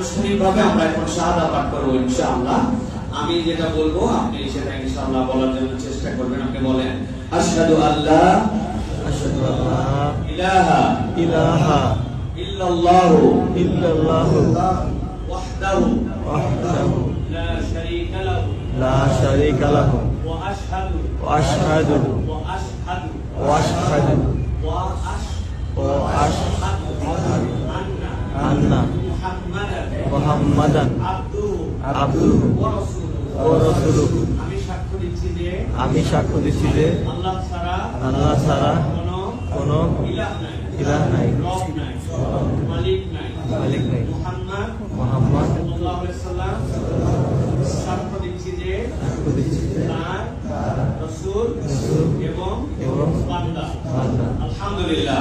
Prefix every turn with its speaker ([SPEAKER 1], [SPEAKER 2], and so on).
[SPEAKER 1] আনুষ্ঠানিকভাবে আমরা এখন শাহাদা পাঠ করবো ইনশাআল্লাহ। আমি যেটা বলবো আপনি সেটা ইনশাআল্লাহ বলার জন্য চেষ্টা করবেন। আপনি বলেন আশহাদু আল্লা ইলাহা ইল্লাল্লাহু ওয়াহদাহু লা শারীকা লাহু ওয়া আশহাদু আন্না মুহাম্মাদান আবদুহু ওয়া রাসূলুহু। আমি সাক্ষ্য দিচ্ছি যে আল্লাহ ছাড়া কোনো ইলাহ নাই, মালিক নাই। মুহাম্মদ সাক্ষ্য দিচ্ছি যে তার রাসূল এবং বান্দা। আলহামদুলিল্লাহ।